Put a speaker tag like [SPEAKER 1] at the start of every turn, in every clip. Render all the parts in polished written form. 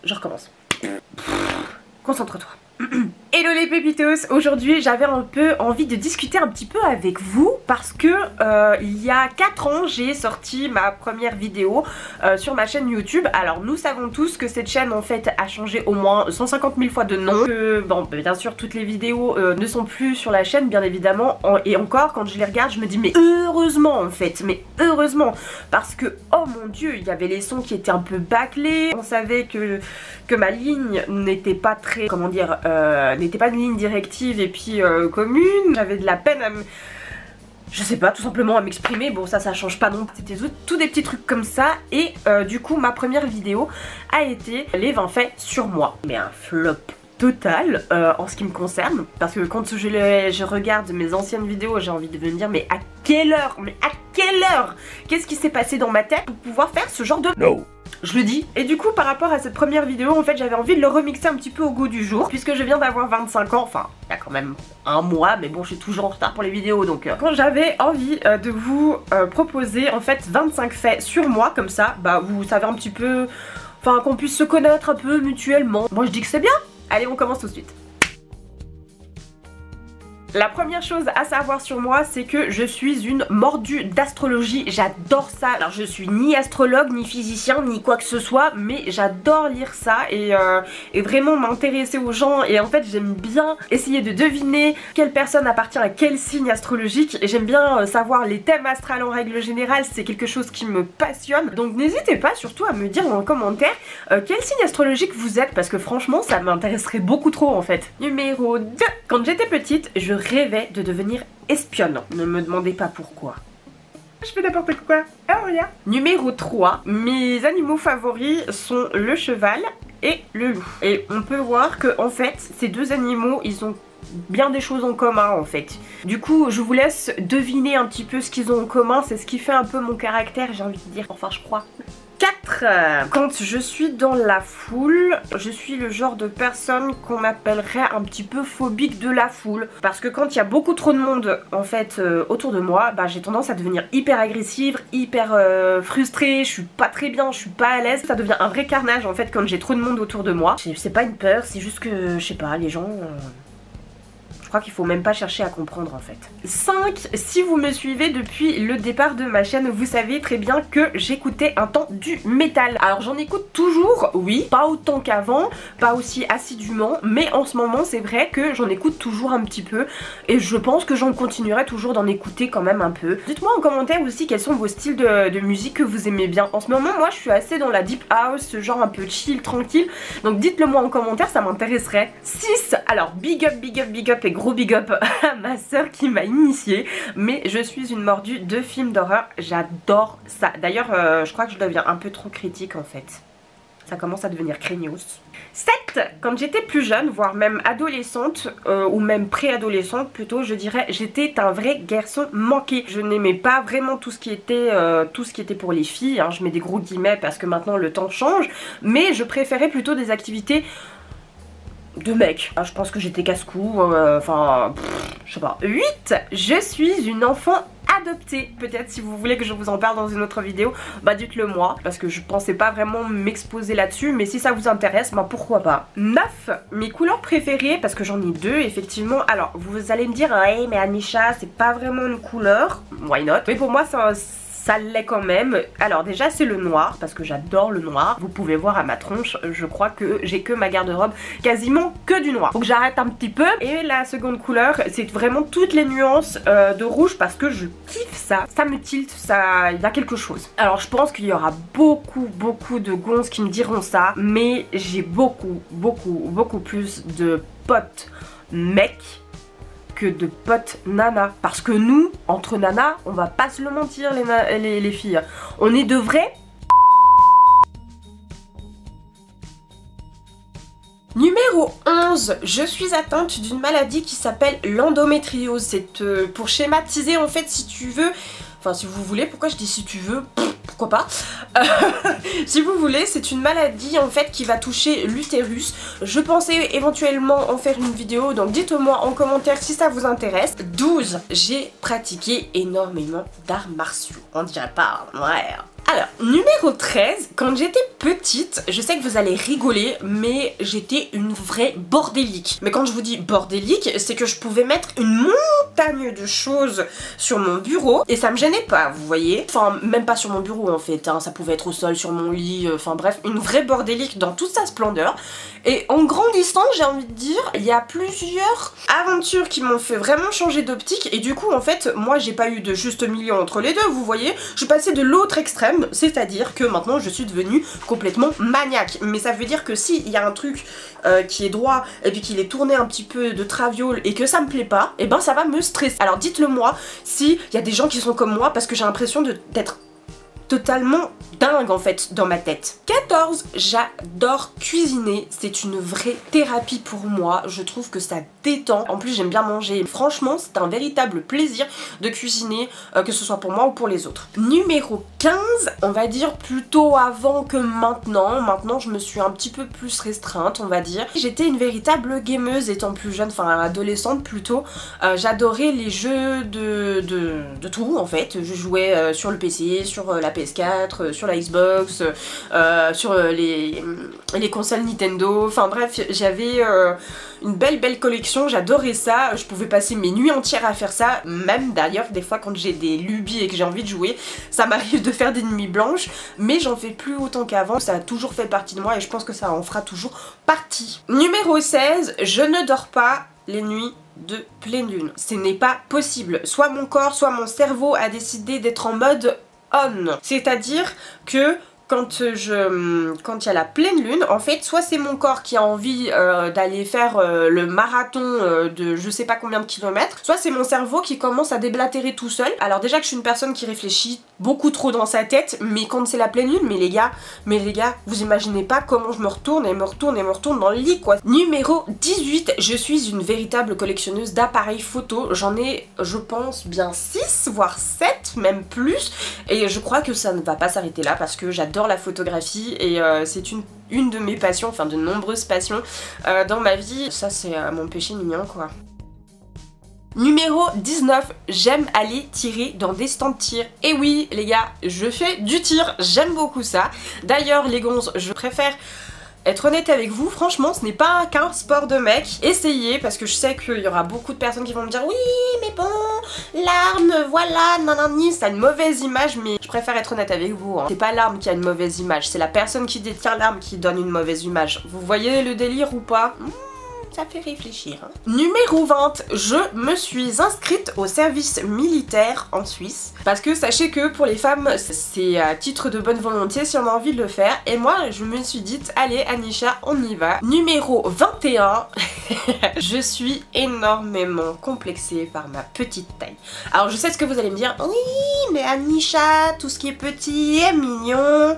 [SPEAKER 1] je recommence. Concentre-toi. Hello les pépitos, aujourd'hui j'avais un peu envie de discuter un petit peu avec vous parce que il y a 4 ans j'ai sorti ma première vidéo sur ma chaîne YouTube. Alors nous savons tous que cette chaîne en fait a changé au moins 150 000 fois de nom, bon bien sûr toutes les vidéos ne sont plus sur la chaîne bien évidemment, et encore quand je les regarde je me dis mais heureusement en fait, mais heureusement, parce que oh mon dieu il y avait les sons qui étaient un peu bâclés, on savait que ma ligne n'était pas très, comment dire, n'était pas une ligne directive et puis commune, j'avais de la peine à me... Je sais pas, tout simplement à m'exprimer, bon ça change pas non plus, c'était tout des petits trucs comme ça, et du coup ma première vidéo a été les 20 faits sur moi, mais un flop total en ce qui me concerne, parce que quand je regarde mes anciennes vidéos j'ai envie de me dire mais à quelle heure, qu'est-ce qui s'est passé dans ma tête pour pouvoir faire ce genre de... No. Je le dis. Et du coup par rapport à cette première vidéo en fait j'avais envie de le remixer un petit peu au goût du jour, puisque je viens d'avoir 25 ans, enfin il y a quand même un mois, mais bon je suis toujours en retard pour les vidéos donc quand j'avais envie de vous proposer en fait 25 faits sur moi, comme ça bah vous savez un petit peu, enfin qu'on puisse se connaître un peu mutuellement. Moi je dis que c'est bien. Allez on commence tout de suite. La première chose à savoir sur moi, c'est que je suis une mordue d'astrologie, j'adore ça. Alors je suis ni astrologue, ni physicien, ni quoi que ce soit, mais j'adore lire ça et vraiment m'intéresser aux gens, et en fait j'aime bien essayer de deviner quelle personne appartient à quel signe astrologique, et j'aime bien savoir les thèmes astrales en règle générale, c'est quelque chose qui me passionne. Donc n'hésitez pas surtout à me dire en commentaire quel signe astrologique vous êtes, parce que franchement ça m'intéresserait beaucoup trop en fait. Numéro 2. Quand j'étais petite, je rêvais de devenir espionne. Ne me demandez pas pourquoi. Je fais n'importe quoi. Ah regarde. Numéro 3. Mes animaux favoris sont le cheval et le loup. Et on peut voir que en fait ces deux animaux ils ont bien des choses en commun en fait. Du coup je vous laisse deviner un petit peu ce qu'ils ont en commun. C'est ce qui fait un peu mon caractère, j'ai envie de dire. Enfin je crois. 4. Quand je suis dans la foule, je suis le genre de personne qu'on appellerait un petit peu phobique de la foule. Parce que quand il y a beaucoup trop de monde en fait autour de moi, bah, j'ai tendance à devenir hyper agressive, hyper frustrée, je suis pas très bien, je suis pas à l'aise. Ça devient un vrai carnage en fait quand j'ai trop de monde autour de moi. C'est pas une peur, c'est juste que je sais pas, les gens... Je crois qu'il faut même pas chercher à comprendre en fait. 5. Si vous me suivez depuis le départ de ma chaîne, vous savez très bien que j'écoutais un temps du métal. Alors j'en écoute toujours, oui, pas autant qu'avant, pas aussi assidûment, mais en ce moment c'est vrai que j'en écoute toujours un petit peu, et je pense que j'en continuerai toujours d'en écouter quand même un peu. Dites-moi en commentaire aussi quels sont vos styles de musique que vous aimez bien. En ce moment moi je suis assez dans la deep house, ce genre un peu chill, tranquille, donc dites-le moi en commentaire, ça m'intéresserait. 6. Alors big up et gros big up à ma soeur qui m'a initiée, mais je suis une mordue de films d'horreur, j'adore ça. D'ailleurs je crois que je deviens un peu trop critique en fait, ça commence à devenir craignos. 7. Quand j'étais plus jeune, voire même adolescente, ou même préadolescente plutôt, je dirais, j'étais un vrai garçon manqué. Je n'aimais pas vraiment tout ce qui était pour les filles, hein. Je mets des gros guillemets parce que maintenant le temps change, mais je préférais plutôt des activités de mec. Je pense que j'étais casse-cou, enfin, je sais pas. 8. Je suis une enfant adoptée. Peut-être si vous voulez que je vous en parle dans une autre vidéo, bah dites-le moi, parce que je pensais pas vraiment m'exposer là-dessus, mais si ça vous intéresse, bah pourquoi pas. 9. Mes couleurs préférées, parce que j'en ai deux effectivement. Alors vous allez me dire, hey mais Anisha c'est pas vraiment une couleur, why not, mais pour moi ça l'est quand même. Alors déjà c'est le noir, parce que j'adore le noir. Vous pouvez voir à ma tronche, je crois que j'ai que ma garde-robe quasiment que du noir. Donc j'arrête un petit peu. Et la seconde couleur, c'est vraiment toutes les nuances de rouge, parce que je kiffe ça. Ça me tilte, ça, il y a quelque chose. Alors je pense qu'il y aura beaucoup de gonzes qui me diront ça, mais j'ai beaucoup plus de potes mecs que de potes nana, parce que nous entre nanas on va pas se le mentir les filles, on est de vrais. Numéro 11. Je suis atteinte d'une maladie qui s'appelle l'endométriose. C'est pour schématiser en fait, si tu veux, enfin si vous voulez, pourquoi je dis si tu veux, pourquoi pas. Si vous voulez, c'est une maladie en fait qui va toucher l'utérus. Je pensais éventuellement en faire une vidéo, donc dites-moi en commentaire si ça vous intéresse. 12. J'ai pratiqué énormément d'arts martiaux. On dirait pas, ouais. Alors, numéro 13, quand j'étais petite, je sais que vous allez rigoler, mais j'étais une vraie bordélique. Mais quand je vous dis bordélique, c'est que je pouvais mettre une montagne de choses sur mon bureau et ça me gênait pas, vous voyez. Enfin, même pas sur mon bureau en fait, hein, ça pouvait être au sol, sur mon lit, enfin bref, une vraie bordélique dans toute sa splendeur. Et en grandissant, j'ai envie de dire, il y a plusieurs aventures qui m'ont fait vraiment changer d'optique et du coup, en fait, moi j'ai pas eu de juste milieu entre les deux, vous voyez. Je suis passée de l'autre extrême, c'est-à-dire que maintenant je suis devenue complètement maniaque. Mais ça veut dire que s'il y a un truc qui est droit et puis qu'il est tourné un petit peu de traviole et que ça me plaît pas, et ben ça va me stresser. Alors dites-le moi s'il y a des gens qui sont comme moi parce que j'ai l'impression d'être totalement dingue en fait dans ma tête. 14. J'adore cuisiner, c'est une vraie thérapie pour moi, je trouve que ça détend, en plus j'aime bien manger, franchement c'est un véritable plaisir de cuisiner, que ce soit pour moi ou pour les autres. Numéro 15, on va dire plutôt avant que maintenant je me suis un petit peu plus restreinte on va dire. J'étais une véritable gameuse étant plus jeune, enfin adolescente plutôt, j'adorais les jeux de tout en fait, je jouais sur le PC, sur la PS4, sur la Xbox, sur les consoles Nintendo, enfin bref j'avais une belle collection, j'adorais ça, je pouvais passer mes nuits entières à faire ça, même d'ailleurs des fois quand j'ai des lubies et que j'ai envie de jouer, ça m'arrive de faire des nuits blanches, mais j'en fais plus autant qu'avant, ça a toujours fait partie de moi et je pense que ça en fera toujours partie. Numéro 16, je ne dors pas les nuits de pleine lune. Ce n'est pas possible, soit mon corps, soit mon cerveau a décidé d'être en mode on. C'est-à-dire que quand il y a la pleine lune, en fait, soit c'est mon corps qui a envie d'aller faire le marathon de je sais pas combien de kilomètres, soit c'est mon cerveau qui commence à déblatérer tout seul. Alors déjà que je suis une personne qui réfléchit beaucoup trop dans sa tête, mais quand c'est la pleine lune, mais les gars, vous imaginez pas comment je me retourne dans le lit quoi. Numéro 18, je suis une véritable collectionneuse d'appareils photo, j'en ai je pense bien 6 voire 7 même plus, et je crois que ça ne va pas s'arrêter là parce que j'adore la photographie et c'est une de mes passions, enfin de nombreuses passions dans ma vie. Ça c'est mon péché mignon quoi. Numéro 19, j'aime aller tirer dans des stands de tir. Et oui les gars, je fais du tir, j'aime beaucoup ça. D'ailleurs les gonzes, je préfère être honnête avec vous, franchement ce n'est pas qu'un sport de mec. Essayez, parce que je sais qu'il y aura beaucoup de personnes qui vont me dire oui mais bon, l'arme, voilà, nanani, ça a une mauvaise image, mais je préfère être honnête avec vous, hein. C'est pas l'arme qui a une mauvaise image, c'est la personne qui détient l'arme qui donne une mauvaise image. Vous voyez le délire ou pas? Ça fait réfléchir. Hein. Numéro 20, je me suis inscrite au service militaire en Suisse. Parce que sachez que pour les femmes, c'est à titre de bonne volonté si on a envie de le faire. Et moi, je me suis dit, allez Anisha, on y va. Numéro 21, je suis énormément complexée par ma petite taille. Alors je sais ce que vous allez me dire, oui mais Anisha, tout ce qui est petit est mignon.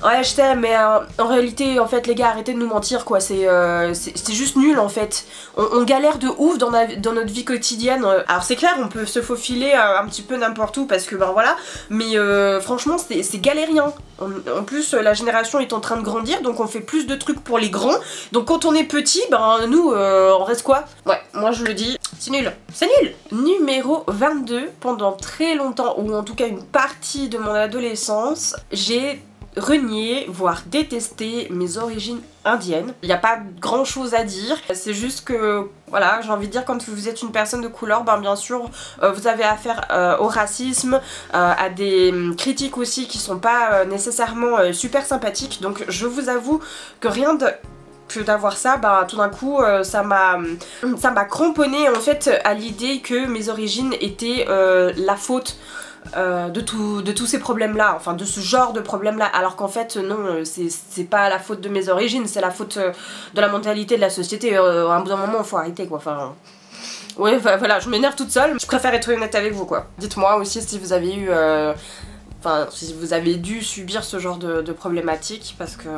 [SPEAKER 1] Ouais je t'aime mais en réalité en fait les gars arrêtez de nous mentir quoi, c'est juste nul en fait. On galère de ouf dans notre vie quotidienne. Alors c'est clair on peut se faufiler un petit peu n'importe où parce que ben voilà, mais franchement c'est galérien. En plus la génération est en train de grandir donc on fait plus de trucs pour les grands. Donc quand on est petit ben nous on reste quoi? Ouais moi je le dis, c'est nul. C'est nul. Numéro 22, pendant très longtemps ou en tout cas une partie de mon adolescence, j'ai renier, voire détester mes origines indiennes. Il n'y a pas grand chose à dire, c'est juste que voilà, j'ai envie de dire quand vous êtes une personne de couleur, ben bien sûr vous avez affaire au racisme, à des critiques aussi qui sont pas nécessairement super sympathiques, donc je vous avoue que rien de que d'avoir ça, bah tout d'un coup ça m'a cramponné en fait à l'idée que mes origines étaient la faute de tous ces problèmes là, enfin de ce genre de problèmes là, alors qu'en fait non, c'est pas la faute de mes origines, c'est la faute de la mentalité de la société. À un bout d'un moment faut arrêter quoi, enfin ouais voilà, je m'énerve toute seule, je préfère être honnête avec vous quoi. Dites-moi aussi si vous avez eu enfin si vous avez dû subir ce genre de problématiques parce que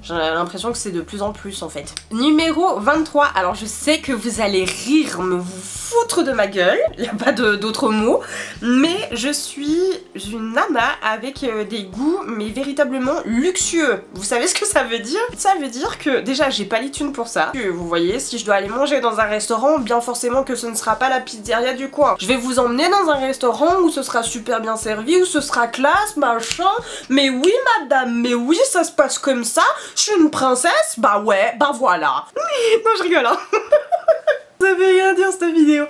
[SPEAKER 1] j'ai l'impression que c'est de plus en plus en fait. Numéro 23, alors je sais que vous allez rire, me vous foutre de ma gueule, il n'y a pas d'autres mots, mais je suis une nana avec des goûts mais véritablement luxueux. Vous savez ce que ça veut dire? Ça veut dire que déjà j'ai pas les thunes pour ça. Vous voyez, si je dois aller manger dans un restaurant, bien forcément que ce ne sera pas la pizzeria du coin. Je vais vous emmener dans un restaurant où ce sera super bien servi, où ce sera classe, machin. Mais oui madame, mais oui ça se passe comme ça. Je suis une princesse, bah ouais, bah voilà. Non je rigole hein. Ça veut rien dire cette vidéo.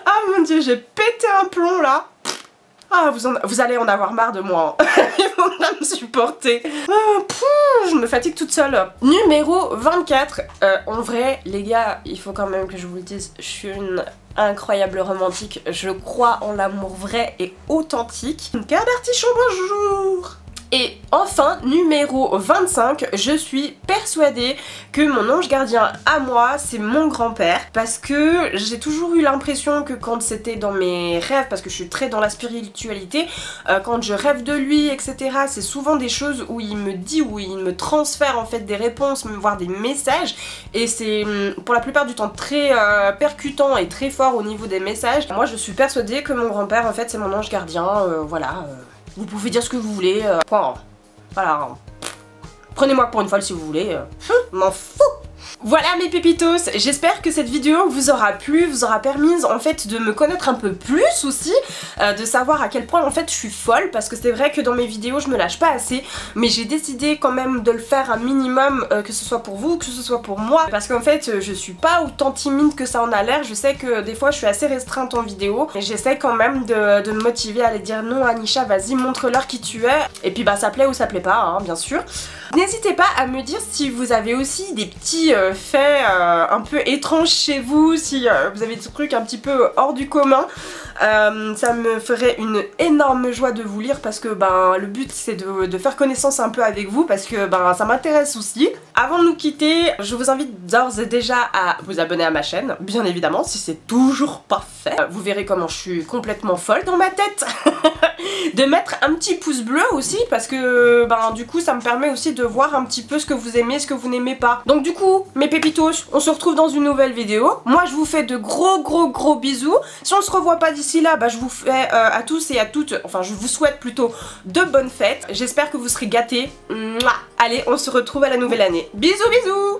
[SPEAKER 1] Ah mon dieu, j'ai pété un plomb là. Ah, vous allez en avoir marre de moi. Ils vont pas me supporter. Je me fatigue toute seule. Numéro 24. En vrai, les gars, il faut quand même que je vous le dise, je suis une incroyable romantique. Je crois en l'amour vrai et authentique. Car d'artichaut, bonjour. Et enfin, numéro 25, je suis persuadée que mon ange gardien à moi, c'est mon grand-père. Parce que j'ai toujours eu l'impression que quand c'était dans mes rêves, parce que je suis très dans la spiritualité, quand je rêve de lui, etc., c'est souvent des choses où il me dit, où il me transfère en fait des réponses, voire des messages. Et c'est pour la plupart du temps très percutant et très fort au niveau des messages. Moi, je suis persuadée que mon grand-père, en fait, c'est mon ange gardien, voilà. Vous pouvez dire ce que vous voulez, point. Voilà. Prenez-moi pour une folle si vous voulez. M'en fous. Voilà mes pépitos, j'espère que cette vidéo vous aura plu, vous aura permis en fait de me connaître un peu plus aussi, de savoir à quel point en fait je suis folle, parce que c'est vrai que dans mes vidéos je me lâche pas assez, mais j'ai décidé quand même de le faire un minimum, que ce soit pour vous, que ce soit pour moi, parce qu'en fait je suis pas autant timide que ça en a l'air. Je sais que des fois je suis assez restreinte en vidéo, et j'essaie quand même de me motiver à aller dire non Anisha, vas-y montre-leur qui tu es, et puis bah ça plaît ou ça plaît pas, hein, bien sûr. N'hésitez pas à me dire si vous avez aussi des petits faits un peu étranges chez vous, si vous avez des trucs un petit peu hors du commun. Ça me ferait une énorme joie de vous lire, parce que ben le but c'est de faire connaissance un peu avec vous, parce que ben ça m'intéresse aussi. Avant de nous quitter, je vous invite d'ores et déjà à vous abonner à ma chaîne, bien évidemment, si c'est toujours pas fait. Vous verrez comment je suis complètement folle dans ma tête. De mettre un petit pouce bleu aussi, parce que ben du coup ça me permet aussi de voir un petit peu ce que vous aimez, ce que vous n'aimez pas. Donc du coup mes pépitos, on se retrouve dans une nouvelle vidéo. Moi je vous fais de gros bisous. Si on se revoit pas d'ici là, bah je vous fais à tous et à toutes, enfin je vous souhaite plutôt de bonnes fêtes. J'espère que vous serez gâtés. Mouah. Allez, on se retrouve à la nouvelle année. Bisous bisous.